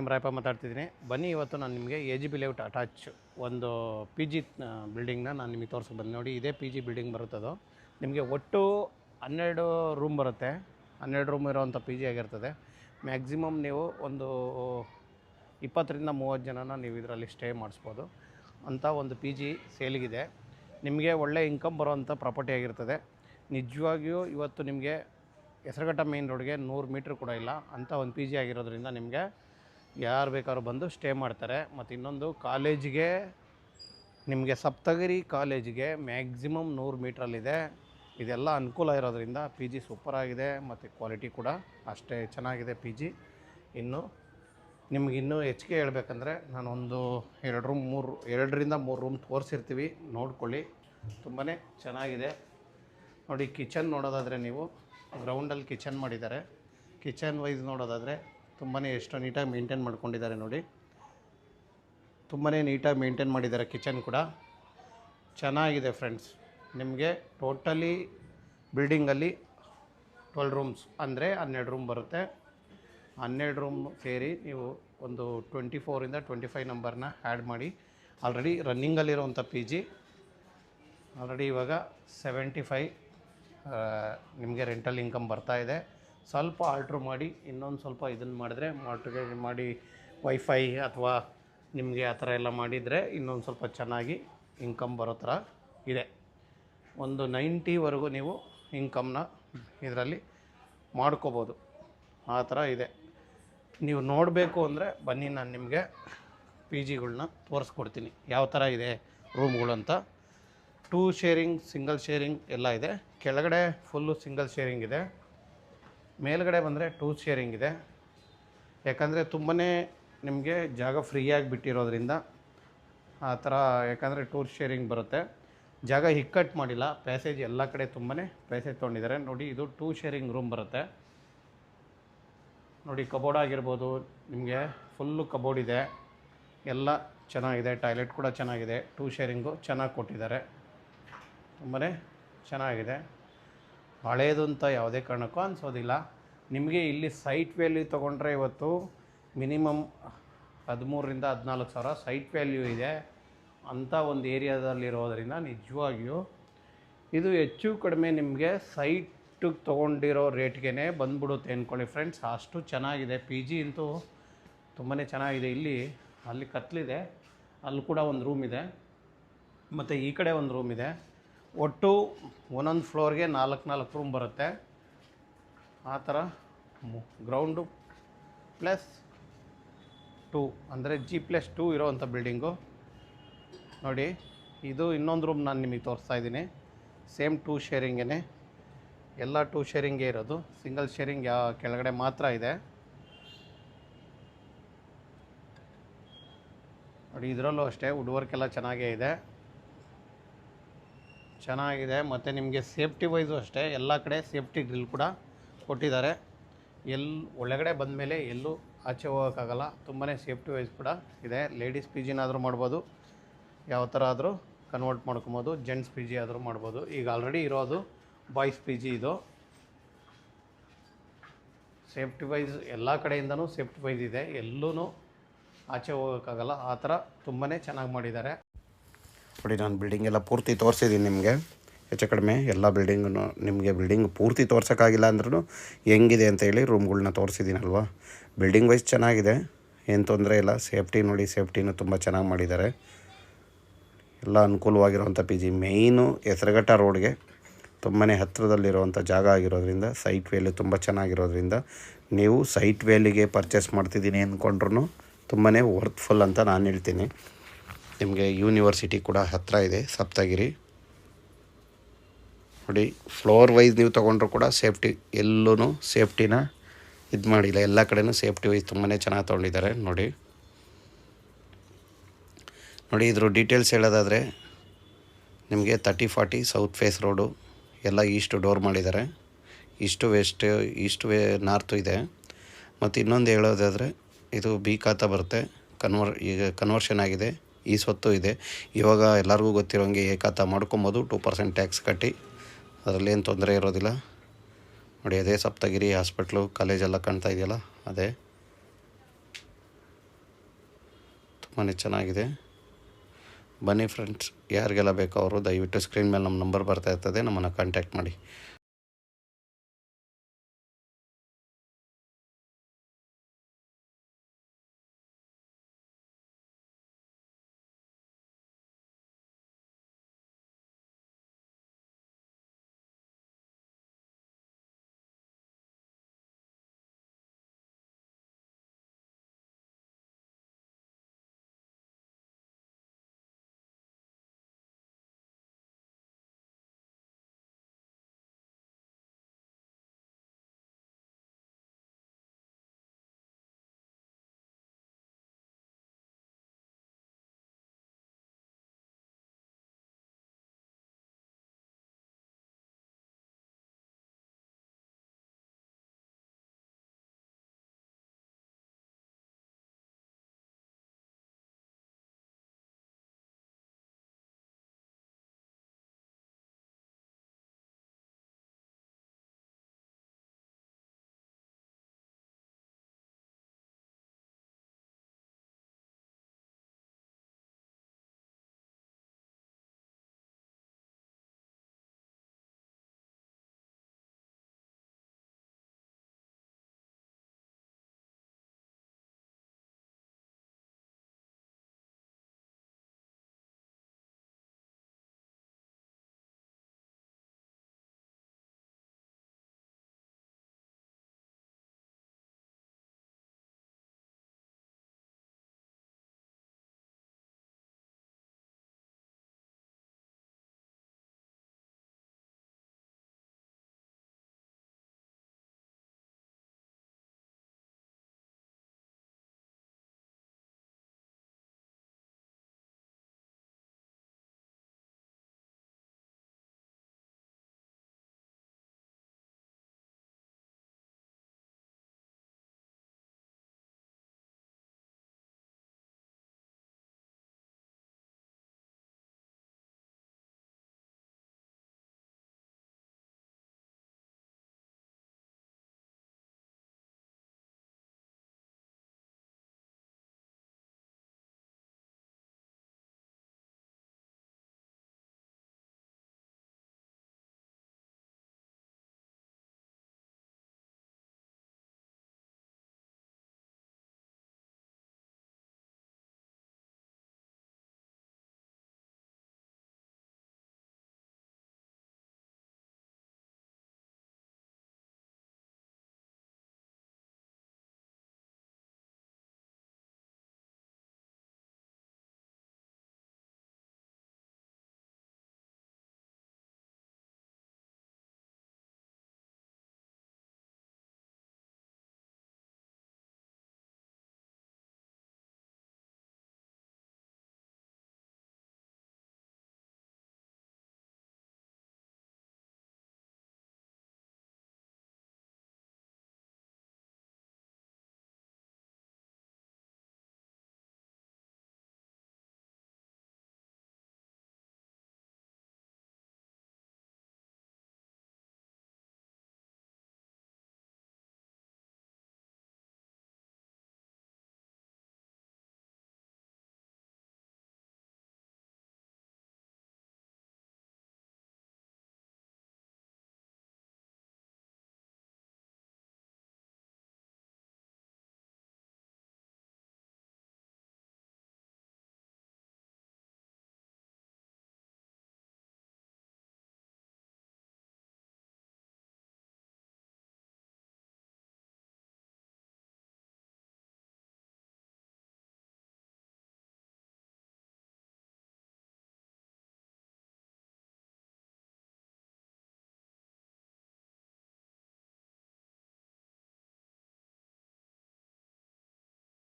ನಿಮ್ಮ ರಾಯಪ್ಪ ಮಾತಾಡ್ತಿದ್ದೀನಿ. ಬನ್ನಿ, ಇವತ್ತು ನಾನು ನಿಮಗೆ AGB ಲೇಔಟ್ ಅಟ್ಯಾಚ್ ಒಂದು PG ಬಿಲ್ಡಿಂಗ್ನ ನಾನು ನಿಮಗೆ ತೋರಿಸಿ ಬಂದು ನೋಡಿ. ಇದೇ PG ಬಿಲ್ಡಿಂಗ್ ಬರುತ್ತದು. ನಿಮಗೆ ಒಟ್ಟು 12 ರೂಮ್ ಬರುತ್ತೆ. 12 ರೂಮ್ ಇರೋವಂಥ PG ಆಗಿರ್ತದೆ. ಮ್ಯಾಕ್ಸಿಮಮ್ ನೀವು ಒಂದು 20 ರಿಂದ 30 ಜನನ ನೀವು ಇದರಲ್ಲಿ ಸ್ಟೇ ಮಾಡಿಸ್ಬೋದು ಅಂಥ ಒಂದು PG ಸೇಲಿಗಿದೆ. ನಿಮಗೆ ಒಳ್ಳೆ ಇನ್ಕಮ್ ಬರೋವಂಥ ಪ್ರಾಪರ್ಟಿ ಆಗಿರ್ತದೆ. ನಿಜವಾಗಿಯೂ ಇವತ್ತು ನಿಮಗೆ ಹೆಸರುಘಟ್ಟ ಮೇನ್ ರೋಡ್ಗೆ 100 ಮೀಟ್ರ್ ಕೂಡ ಇಲ್ಲ ಅಂಥ ಒಂದು PG ಆಗಿರೋದ್ರಿಂದ ನಿಮಗೆ ಯಾರು ಬೇಕಾದ್ರೂ ಬಂದು ಸ್ಟೇ ಮಾಡ್ತಾರೆ. ಮತ್ತು ಇನ್ನೊಂದು ಕಾಲೇಜಿಗೆ, ನಿಮಗೆ ಸಪ್ತಗಿರಿ ಕಾಲೇಜಿಗೆ ಮ್ಯಾಕ್ಸಿಮಮ್ 100 ಮೀಟ್ರಲ್ಲಿದೆ. ಇದೆಲ್ಲ ಅನುಕೂಲ ಇರೋದ್ರಿಂದ PG ಸೂಪರಾಗಿದೆ ಮತ್ತು ಕ್ವಾಲಿಟಿ ಕೂಡ ಅಷ್ಟೇ ಚೆನ್ನಾಗಿದೆ PG. ಇನ್ನು ನಿಮ್ಗೆ ಇನ್ನೂ ಹೆಚ್ಚಿಗೆ ಹೇಳ್ಬೇಕಂದ್ರೆ ನಾನೊಂದು 2 ರಿಂದ 3 ರೂಮ್ ತೋರಿಸಿರ್ತೀವಿ, ನೋಡ್ಕೊಳ್ಳಿ. ತುಂಬಾ ಚೆನ್ನಾಗಿದೆ ನೋಡಿ. ಕಿಚನ್ ನೋಡೋದಾದರೆ ನೀವು ಗ್ರೌಂಡಲ್ಲಿ ಕಿಚನ್ ಮಾಡಿದ್ದಾರೆ. ಕಿಚನ್ ವೈಸ್ ನೋಡೋದಾದರೆ ತುಂಬಾ ಎಷ್ಟು ನೀಟಾಗಿ ಮೇಂಟೈನ್ ಮಾಡ್ಕೊಂಡಿದ್ದಾರೆ ನೋಡಿ. ತುಂಬಾ ನೀಟಾಗಿ ಮೇಂಟೈನ್ ಮಾಡಿದ್ದಾರೆ. ಕಿಚನ್ ಕೂಡ ಚೆನ್ನಾಗಿದೆ ಫ್ರೆಂಡ್ಸ್. ನಿಮಗೆ ಟೋಟಲಿ ಬಿಲ್ಡಿಂಗಲ್ಲಿ 12 ರೂಮ್ಸ್ ಅಂದರೆ 12 ರೂಮ್ ಬರುತ್ತೆ. 12 ರೂಮ್ ಸೇರಿ ನೀವು ಒಂದು 24 ರಿಂದ 25 ನಂಬರ್ನ ಆ್ಯಡ್ ಮಾಡಿ. ಆಲ್ರೆಡಿ ರನ್ನಿಂಗಲ್ಲಿರುವಂಥ PG ಆಲ್ರೆಡಿ ಇವಾಗ 75 ನಿಮಗೆ ರೆಂಟಲ್ ಇನ್ಕಮ್ ಬರ್ತಾಯಿದೆ. ಸ್ವಲ್ಪ ಆಲ್ಟ್ರ್ ಮಾಡಿ ಇನ್ನೊಂದು ಸ್ವಲ್ಪ ಇದನ್ನು ಮಾಡಿದ್ರೆ ಮಾರ್ಟಿಗೇಜ್ ಮಾಡಿ ವೈಫೈ ಅಥವಾ ನಿಮಗೆ ಆ ಥರ ಎಲ್ಲ ಮಾಡಿದರೆ ಇನ್ನೊಂದು ಸ್ವಲ್ಪ ಚೆನ್ನಾಗಿ ಇನ್ಕಮ್ ಬರೋ ಥರ ಇದೆ. ಒಂದು 90ವರೆಗೂ ನೀವು ಇನ್ಕಮ್ನ ಇದರಲ್ಲಿ ಮಾಡ್ಕೋಬೋದು, ಆ ಥರ ಇದೆ. ನೀವು ನೋಡಬೇಕು ಅಂದರೆ ಬನ್ನಿ, ನಾನು ನಿಮಗೆ PGಗಳ್ನ ತೋರಿಸ್ಕೊಡ್ತೀನಿ ಯಾವ ಥರ ಇದೆ ರೂಮ್ಗಳು ಅಂತ. 2 ಶೇರಿಂಗ್, ಸಿಂಗಲ್ ಶೇರಿಂಗ್ ಎಲ್ಲ ಇದೆ. ಕೆಳಗಡೆ ಫುಲ್ಲು ಸಿಂಗಲ್ ಶೇರಿಂಗ್ ಇದೆ. ಮೇಲ್ಗಡೆ ಬಂದರೆ 2 ಶೇರಿಂಗ್ ಇದೆ. ಯಾಕಂದರೆ ತುಂಬಾ ನಿಮಗೆ ಜಾಗ ಫ್ರೀಯಾಗಿ ಬಿಟ್ಟಿರೋದ್ರಿಂದ ಆ ಥರ. ಯಾಕಂದರೆ 2 ಶೇರಿಂಗ್ ಬರುತ್ತೆ. ಜಾಗ ಇಕ್ಕಟ್ಟು ಮಾಡಿಲ್ಲ. ಪ್ಯಾಸೇಜ್ ಎಲ್ಲ ಕಡೆ ತುಂಬಾ ಪ್ಯಾಸೇಜ್ ತೊಗೊಂಡಿದ್ದಾರೆ ನೋಡಿ. ಇದು 2 ಶೇರಿಂಗ್ ರೂಮ್ ಬರುತ್ತೆ ನೋಡಿ. ಕಬೋರ್ಡ್ ಆಗಿರ್ಬೋದು, ನಿಮಗೆ ಫುಲ್ಲು ಕಬೋರ್ಡ್ ಇದೆ. ಎಲ್ಲ ಚೆನ್ನಾಗಿದೆ. ಟಾಯ್ಲೆಟ್ ಕೂಡ ಚೆನ್ನಾಗಿದೆ. 2 ಶೇರಿಂಗು ಚೆನ್ನಾಗಿ ಕೊಟ್ಟಿದ್ದಾರೆ. ತುಂಬಾ ಚೆನ್ನಾಗಿದೆ. ಹಳೇದು ಅಂತ ಯಾವುದೇ ಕಾರಣಕ್ಕೂ ಅನಿಸೋದಿಲ್ಲ. ನಿಮಗೆ ಇಲ್ಲಿ ಸೈಟ್ ವ್ಯಾಲ್ಯೂ ತೊಗೊಂಡ್ರೆ ಇವತ್ತು ಮಿನಿಮಮ್ 13 ರಿಂದ 14 ಸಾವಿರ ಸೈಟ್ ವ್ಯಾಲ್ಯೂ ಇದೆ ಅಂಥ ಒಂದು ಏರಿಯಾದಲ್ಲಿರೋದ್ರಿಂದ ನಿಜವಾಗಿಯೂ ಇದು ಹೆಚ್ಚು ಕಡಿಮೆ ನಿಮಗೆ ಸೈಟಿಗೆ ತೊಗೊಂಡಿರೋ ರೇಟ್ಗೆ ಬಂದ್ಬಿಡುತ್ತೆ ಅಂದ್ಕೊಳ್ಳಿ ಫ್ರೆಂಡ್ಸ್. ಅಷ್ಟು ಚೆನ್ನಾಗಿದೆ. PG ಅಂತೂ ತುಂಬಾ ಚೆನ್ನಾಗಿದೆ. ಅಲ್ಲಿ ಕತ್ಲಿದೆ, ಅಲ್ಲಿ ಕೂಡ ಒಂದು ರೂಮ್ ಇದೆ ಮತ್ತು ಈ ಕಡೆ ಒಂದು ರೂಮ್ ಇದೆ. ಒಟ್ಟು ಒಂದೊಂದು ಫ್ಲೋರ್ಗೆ 4 ರೂಮ್ ಬರುತ್ತೆ. ಆ ಥರ ಗ್ರೌಂಡು +2 ಅಂದರೆ G+2 ಇರೋವಂಥ ಬಿಲ್ಡಿಂಗು ನೋಡಿ. ಇದು ಇನ್ನೊಂದು ರೂಮ್ ನಾನು ನಿಮಗೆ ತೋರಿಸ್ತಾ ಇದ್ದೀನಿ. ಸೇಮ್ 2 ಶೇರಿಂಗೇ, ಎಲ್ಲ 2 ಶೇರಿಂಗೇ ಇರೋದು. ಸಿಂಗಲ್ ಶೇರಿಂಗ್ ಕೆಳಗಡೆ ಮಾತ್ರ ಇದೆ ನೋಡಿ. ಇದರಲ್ಲೂ ಅಷ್ಟೇ ವುಡ್ ವರ್ಕ್ ಎಲ್ಲ ಚೆನ್ನಾಗೇ ಇದೆ, ಚೆನ್ನಾಗಿದೆ. ಮತ್ತು ನಿಮಗೆ ಸೇಫ್ಟಿ ವೈಸು ಅಷ್ಟೇ ಎಲ್ಲ ಕಡೆ ಸೇಫ್ಟಿ ಗ್ರಿಲ್ ಕೂಡ ಕೊಟ್ಟಿದ್ದಾರೆ. ಒಳಗಡೆ ಬಂದ ಮೇಲೆ ಎಲ್ಲೂ ಆಚೆ ಹೋಗೋಕ್ಕಾಗಲ್ಲ. ತುಂಬಾ ಸೇಫ್ಟಿ ವೈಸ್ ಕೂಡ ಇದೆ. ಲೇಡೀಸ್ PGನಾದರೂ ಮಾಡ್ಬೋದು, ಯಾವ ಥರ ಆದರೂ ಕನ್ವರ್ಟ್ ಮಾಡ್ಕೊಬೋದು. ಜೆಂಟ್ಸ್ PG ಆದರೂ ಮಾಡ್ಬೋದು. ಈಗ ಆಲ್ರೆಡಿ ಇರೋದು ಬಾಯ್ಸ್ PG. ಇದು ಸೇಫ್ಟಿ ವೈಸ್ ಎಲ್ಲ ಕಡೆಯಿಂದನೂ ಸೇಫ್ಟಿ ವೈಸ್ ಇದೆ. ಎಲ್ಲೂ ಆಚೆ ಹೋಗೋಕ್ಕಾಗಲ್ಲ. ಆ ಥರ ತುಂಬಾ ಚೆನ್ನಾಗಿ ಮಾಡಿದ್ದಾರೆ ನೋಡಿ. ನಾನು ಬಿಲ್ಡಿಂಗ್ ಎಲ್ಲ ಪೂರ್ತಿ ತೋರಿಸಿದ್ದೀನಿ ನಿಮಗೆ. ಹೆಚ್ಚು ಕಡಿಮೆ ಎಲ್ಲ ಬಿಲ್ಡಿಂಗನ್ನು ನಿಮಗೆ ಬಿಲ್ಡಿಂಗ್ ಪೂರ್ತಿ ತೋರ್ಸೋಕ್ಕಾಗಿಲ್ಲ ಅಂದ್ರೂ ಹೆಂಗಿದೆ ಅಂತೇಳಿ ರೂಮ್ಗಳ್ನ ತೋರಿಸಿದ್ದೀನಲ್ವ. ಬಿಲ್ಡಿಂಗ್ ವೈಸ್ ಚೆನ್ನಾಗಿದೆ, ಏನು ತೊಂದರೆ ಇಲ್ಲ. ಸೇಫ್ಟಿ ನೋಡಿ, ಸೇಫ್ಟಿನೂ ತುಂಬ ಚೆನ್ನಾಗಿ ಮಾಡಿದ್ದಾರೆ. ಎಲ್ಲ ಅನುಕೂಲವಾಗಿರುವಂಥ PG. ಮೇಯ್ನು ಹೆಸರುಘಟ್ಟ ರೋಡ್ಗೆ ತುಂಬಾ ಹತ್ತಿರದಲ್ಲಿರುವಂಥ ಜಾಗ ಆಗಿರೋದ್ರಿಂದ ಸೈಟ್ ವ್ಯಾಲ್ಯೂ ತುಂಬ ಚೆನ್ನಾಗಿರೋದ್ರಿಂದ ನೀವು ಸೈಟ್ ವ್ಯಾಲ್ಯೂಗೆ ಪರ್ಚೇಸ್ ಮಾಡ್ತಿದ್ದೀನಿ ಅಂದ್ಕೊಂಡ್ರೂ ತುಂಬಾ ವರ್ತ್ಫುಲ್ ಅಂತ ನಾನು ಹೇಳ್ತೀನಿ. ನಿಮಗೆ ಯೂನಿವರ್ಸಿಟಿ ಕೂಡ ಹತ್ತಿರ ಇದೆ, ಸಪ್ತಗಿರಿ ನೋಡಿ. ಫ್ಲೋರ್ ವೈಸ್ ನೀವು ತೊಗೊಂಡ್ರು ಕೂಡ ಸೇಫ್ಟಿ, ಎಲ್ಲೂ ಸೇಫ್ಟಿನ ಇದು ಮಾಡಿಲ್ಲ. ಎಲ್ಲ ಕಡೆನೂ ಸೇಫ್ಟಿ ವೈಸ್ ತುಂಬಾ ಚೆನ್ನಾಗಿ ತೊಗೊಂಡಿದ್ದಾರೆ ನೋಡಿ. ಇದ್ರ ಡೀಟೇಲ್ಸ್ ಹೇಳೋದಾದರೆ ನಿಮಗೆ 30-40 ಸೌತ್ ಫೇಸ್ ರೋಡು, ಎಲ್ಲ ಈಸ್ಟ್ ಡೋರ್ ಮಾಡಿದ್ದಾರೆ. ಈಸ್ಟ್ ನಾರ್ತು ಇದೆ. ಮತ್ತು ಇನ್ನೊಂದು ಹೇಳೋದಾದರೆ ಇದು B ಖಾತಾ ಬರುತ್ತೆ. ಈಗ ಕನ್ವರ್ಷನ್ ಆಗಿದೆ. ಈ ಸ್ವತ್ತು ಇದೆ. ಇವಾಗ ಎಲ್ಲರಿಗೂ ಗೊತ್ತಿರೋಂಗೆ A ಖಾತಾ ಮಾಡ್ಕೊಬೋದು. 2% ಟ್ಯಾಕ್ಸ್ ಕಟ್ಟಿ, ಅದರಲ್ಲೇನು ತೊಂದರೆ ಇರೋದಿಲ್ಲ ನೋಡಿ. ಅದೇ ಸಪ್ತಗಿರಿ ಹಾಸ್ಪಿಟ್ಲು, ಕಾಲೇಜೆಲ್ಲ ಕಾಣ್ತಾ ಇದೆಯಲ್ಲ, ಅದೇ ತುಂಬಾ ಚೆನ್ನಾಗಿದೆ. ಬನ್ನಿ ಫ್ರೆಂಡ್ಸ್, ಯಾರಿಗೆಲ್ಲ ಬೇಕೋ ಅವರು ದಯವಿಟ್ಟು ಸ್ಕ್ರೀನ್ ಮೇಲೆ ನಮ್ಮ ನಂಬರ್ ಬರ್ತಾ ಇರ್ತದೆ, ನಮ್ಮನ್ನು ಕಾಂಟ್ಯಾಕ್ಟ್ ಮಾಡಿ.